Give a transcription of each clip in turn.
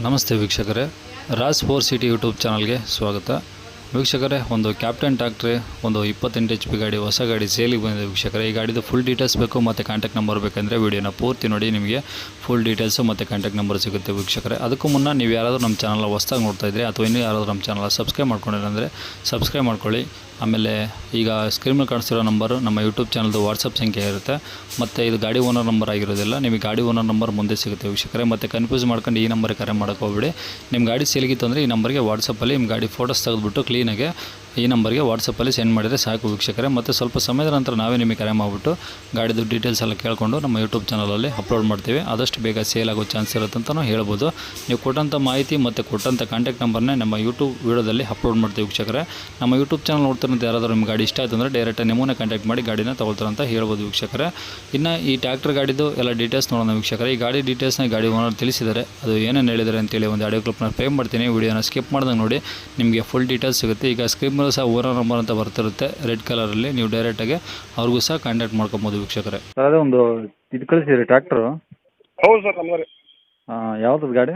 ನಮಸ್ತೆ ವೀಕ್ಷಕರೇ, Raj four city YouTube ಚಾನಲ್ಗೆ ಸ್ವಾಗತ. ವೀಕ್ಷಕರೇ, ಒಂದು ಕ್ಯಾಪ್ಟನ್ ಟ್ಯಾಕ್ಟ್ರಿ ಒಂದು 28 HP ಗಾಡಿ, ಹೊಸ ಗಾಡಿ ಸೇಲಿಗೆ ಬಂದಿದೆ ವೀಕ್ಷಕರೇ. ಈ ಗಾಡಿದು ಫುಲ್ ಡೀಟೇಲ್ಸ್ ಬೇಕು ಮತ್ತು ಕಾಂಟ್ಯಾಕ್ಟ್ ನಂಬರ್ ಬೇಕಂದರೆ ವಿಡಿಯೋನ ಪೂರ್ತಿ ನೋಡಿ, ನಿಮಗೆ ಫುಲ್ ಡೀಟೇಲ್ಸು ಮತ್ತು ಕಾಂಟ್ಯಾಕ್ಟ್ ನಂಬರ್ ಸಿಗುತ್ತೆ ವೀಕ್ಷಕರೇ. ಅದಕ್ಕೂ ಮುನ್ನ ನೀವು ಯಾರಾದರೂ ನಮ್ಮ ಚಾನಲ್ ಹೊಸದಾಗಿ ನೋಡ್ತಾ ಇದ್ದರೆ ಅಥವಾ ಇನ್ನೂ ಯಾರಾದರೂ ನಮ್ಮ ಚಾನಲ್ ಸಬ್ಸ್ಕ್ರೈಬ್ ಮಾಡ್ಕೊಂಡಿಲ್ಲ ಅಂದರೆ ಸಬ್ಸ್ಕ್ರೈಬ್ ಮಾಡ್ಕೊಳ್ಳಿ. ಆಮೇಲೆ ಈಗ ಸ್ಕ್ರೀನಲ್ಲಿ ಕಾಣಿಸ್ತಿರೋ ನಂಬರು ನಮ್ಮ ಯೂಟ್ಯೂಬ್ ಚಾನಲ್ದು ವಾಟ್ಸಪ್ ಸಂಖ್ಯೆ ಇರುತ್ತೆ. ಮತ್ತು ಇದು ಗಾಡಿ ಓನರ್ ನಂಬರ್ ಆಗಿರೋದಿಲ್ಲ, ನಿಮಗೆ ಗಾಡಿ ಓನರ್ ನಂಬರ್ ಮುಂದೆ ಸಿಗುತ್ತೆ ವೀಕ್ಷಕರೇ. ಮತ್ತು ಕನ್ಫ್ಯೂಸ್ ಮಾಡ್ಕೊಂಡು ಈ ನಂಬರ್ಗೆ ಕರೆ ಮಾಡೋಕ್ಕೆ ಹೋಗ್ಬಿಡಿ. ನಿಮ್ಮ ಗಾಡಿ ಸೇಲಿಗಿತ್ತು ಅಂದರೆ ಈ ನಂಬರ್ಗೆ ವಾಟ್ಸಪ್ಪಲ್ಲಿ ನಿಮ್ಮ ಗಾಡಿ ಫೋಟೋಸ್ ತೆಗೆದುಬಿಟ್ಟು ಕ್ಲೀನಾಗೆ ಈ ನಂಬರ್ಗೆ ವಾಟ್ಸಪ್ಪಲ್ಲಿ ಸೆಂಡ್ ಮಾಡಿದರೆ ಸಾಕು ವೀಕ್ಷಕರೇ. ಮತ್ತು ಸ್ವಲ್ಪ ಸಮಯದ ನಂತರ ನಾವೇ ನಿಮಗೆ ಕರೆ ಮಾಡಿಬಿಟ್ಟು ಗಾಡಿದು ಡೀಟೇಲ್ಸ್ ಎಲ್ಲ ಕೇಳಿಕೊಂಡು ನಮ್ಮ ಯೂಟ್ಯೂಬ್ ಚಾನಲಲ್ಲಿ ಅಪ್ಲೋಡ್ ಮಾಡ್ತೀವಿ. ಆದಷ್ಟು ಬೇಗ ಸೇಲ್ ಆಗೋ ಚಾನ್ಸ್ ಇರುತ್ತೆ ಅಂತಲೂ ಹೇಳ್ಬೋದು. ನೀವು ಕೊಟ್ಟಂಥ ಮಾಹಿತಿ ಮತ್ತು ಕೊಟ್ಟಂಥ ಕಾಂಟ್ಯಾಕ್ಟ್ ನಂಬರ್ನೇ ನಮ್ಮ ಯೂಟ್ಯೂಬ್ ವೀಡಿಯೋದಲ್ಲಿ ಅಪ್ಲೋಡ್ ಮಾಡ್ತೀವಿ ವೀಕ್ಷಕರೇ. ನಮ್ಮ ಯೂಟ್ಯೂಬ್ ಚಾನಲ್ ನೋಡ್ತಿರೋಂಥ ಯಾರಾದರೂ ನಿಮ್ಮ ಗಾಡಿ ಇಷ್ಟ ಆಯಿತು ಅಂದರೆ ಡೈರೆಕ್ಟಾಗಿ ನಿಮ್ಮನ್ನೇ ಕಾಂಟ್ಯಾಕ್ಟ್ ಮಾಡಿ ಗಾಡಿನ ತೊಗೊಳ್ತಾರೆ ಅಂತ ಹೇಳ್ಬೋದು ವೀಕ್ಷಕರೇ. ಇನ್ನು ಈ ಟ್ಯಾಕ್ಟರ್ ಗಾಡಿದು ಎಲ್ಲ ಡೀಟೇಲ್ಸ್ ನೋಡೋಣ ವೀಕ್ಷಕರೇ. ಈ ಗಾಡಿ ಡೀಟೇಲ್ಸ್ನ ಗಾಡಿ ಓನರ್ ತಿಳಿಸಿದ್ದಾರೆ, ಅದು ಏನೇನು ಹೇಳಿದ್ದಾರೆ ಅಂತೇಳಿ ಒಂದು ಆಡಿಯೋ ಕ್ಲಿಪ್ನ ಪ್ಲೇ ಮಾಡ್ತೀನಿ. ವಿಡಿಯೋನ ಸ್ಕಿಪ್ ಮಾಡ್ದಂಗೆ ನೋಡಿ, ನಿಮಗೆ ಫುಲ್ ಡೀಟೇಲ್ಸ್ ಸಿಗುತ್ತೆ. ಈಗ ಸ್ಕ್ರೀನ್ ಮೇಲೆ ಸಹ ಓನರ್ ನಂಬರ್ ಅಂತ ಬರ್ತಿರುತ್ತೆ ರೆಡ್ ಕಲರಲ್ಲಿ, ನೀವು ಡೈರೆಕ್ಟಾಗಿ ಅವ್ರಿಗೂ ಸಹ ಕಾಂಟ್ಯಾಕ್ಟ್ ಮಾಡ್ಕೊಬೋದು ವೀಕ್ಷಕರೇ. ಅದೇ ಒಂದು ಇದು ಕಳಿಸಿದ್ರಿ ಟ್ರ್ಯಾಕ್ಟ್ರು. ಹೌದು ಸರ್, ನಮ್ಮರಿ. ಯಾವ್ದು ಗಾಡಿ?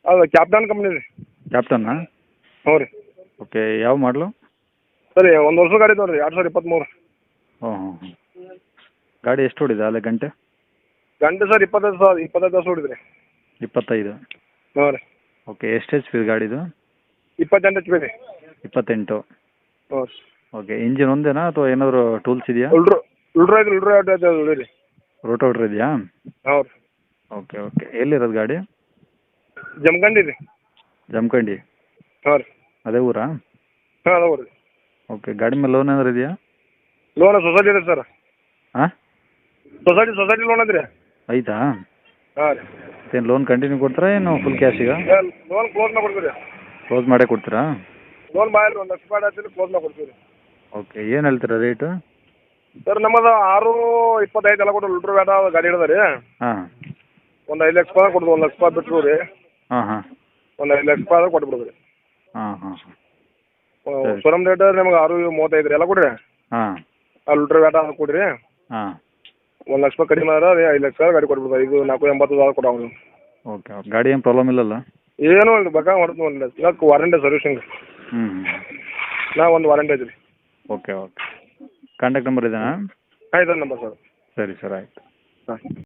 ಅದು ಕ್ಯಾಪ್ಟನ್ ಕಂಪ್ನಿ ರೀ. ಕ್ಯಾಪ್ಟನ್ನಾ? ಹ್ಞೂ ರೀ. ಓಕೆ, ಯಾವ ಮಾಡಲು? ಸರಿ, ಒಂದು ವರ್ಷ ಗಾಡಿ ಇದಾವೆ ರೀ, 2023. ಹ್ಞೂ. ಗಾಡಿ ಎಷ್ಟು ಹೊಡಿದೆ ಅಲ್ಲೇ ಗಂಟೆ? ಗಂಟೆ ಸರ್ 25 ತಾಸು ಹೊಡಿದ್ರಿ. 25? ಹ್ಞೂ ರೀ. ಓಕೆ, ಎಷ್ಟು HP ಗಾಡಿದು? 28 HP ರೀ. 28? ಹ್ಞೂ. ಓಕೆ, ಇಂಜಿನ್ ಒಂದೇನಾ ಅಥವಾ ಏನಾದರೂ ಟೂಲ್ಸ್ ಇದೆಯಾ? ಉಳ್ರು ರೀ. ರೋಟೋವೇಟರ್ ಇದೆಯಾ? ಹೌದು ರೀ. ಓಕೆ ಓಕೆ, ಎಲ್ಲಿರೋದು ಗಾಡಿ? ಜಮಖಂಡಿ ರೀ. ಜಮಖಂಡಿ? ಹಾಂ ರೀ. ಅದೇ ಊರಾ? ಹಾಂ, ಅದಾವ ರೀ. ಓಕೆ, ಗಾಡಿ ಮೇಲೆ ಲೋನ್ ಏನಾದ್ರು ಇದೆಯಾ? ಲೋನ್ ಸೊಸೈಟಿ ಇದೆ ಸರ್. ಹಾಂ? ಸೊಸೈಟಿ ಲೋನ್ ಅದ್ರಿ. ಐತಾ? ಹಾಂ ರೀ. ಏನು ಲೋನ್ ಕಂಟಿನ್ಯೂ ಕೊಡ್ತೀರಾ ಏನು ಫುಲ್ ಕ್ಯಾಶಿಗ? ಲೋನ್ ಕ್ಲೋಸ್ ಮಾಡಿ ಕೊಡ್ತೀವಿ ರೀ. ಕ್ಲೋಸ್ ಮಾಡೇ ಕೊಡ್ತೀರಾ? ಲೋನ್ ಬಾಯಲ್ಲಿ 1 ಲಕ್ಷ ರೂಪಾಯಿ ಹಾಕ್ತೀವಿ, ಕ್ಲೋಸ್ ಮಾಡಿ ಕೊಡ್ತೀವಿ ರೀ. ಓಕೆ, ಏನು ಹೇಳ್ತೀರಾ ರೇಟು? ಸರ್, ನಮ್ಮದು 6.25 ಎಲ್ಲ ಕೊಟ್ಟು ಲೀಟ್ರ್ ಬೇಡ ಗಾಡಿ ಹಿಡಿದ ರೀ. ಹಾಂ. ಒಂದು 5 ಲಕ್ಷ ರೂಪಾಯಿ ಕೊಡ್ತೀವಿ, 1 ಲಕ್ಷ ರೂಪಾಯಿ ಬಿಟ್ಟು ರೀ. ಹಾಂ ಹಾಂ. ಒಂದು 5 ಲಕ್ಷ ರೂಪಾಯಿ ಕೊಟ್ಬಿಡೋದು ರೀ. ಹಾಂ ಹಾಂ. ಶೋರೂಮ್ ರೇಟ್ ನಿಮ್ಗೆ 6.35 ರೀ ಎಲ್ಲ ಕೊಡ್ರಿ. ಹಾಂ. ಆ ಲೀಟ್ರ್ ಬೇಡ ಕೊಡ್ರಿ. ಹಾಂ. 1 ಲಕ್ಷ ರೂಪಾಯಿ ಕಡಿಮೆ ಆದ್ರೆ 5 ಲಕ್ಷ ಗಾಡಿ ಕೊಟ್ಬಿಡ್ತಾರೆ. ಇದು 4.80 ಕೊಡೋ. ಓಕೆ, ಗಾಡಿ ಏನು ಪ್ರಾಬ್ಲಮ್ ಇಲ್ಲಲ್ಲ? ಏನೂ ಇಲ್ಲ, ಬೇಕಾಗ ಹೊಡ್ತು. 1 ಲಕ್ಷ ವಾರಂಟಿ ಸರ್ವಿಸಿಂಗ್. ಹ್ಞೂ. ಒಂದು ವಾರಂಟಿ ಐತೆ ರೀ. Okay okay. ಕಾಂಟ್ಯಾಕ್ಟ್ ನಂಬರ್ ಇದೆಯಾ? ಆಯ್ತು ನಂಬರ್ ಸರ್. ಸರಿ ಸರ್, ಆಯಿತು. ಹಾಂ.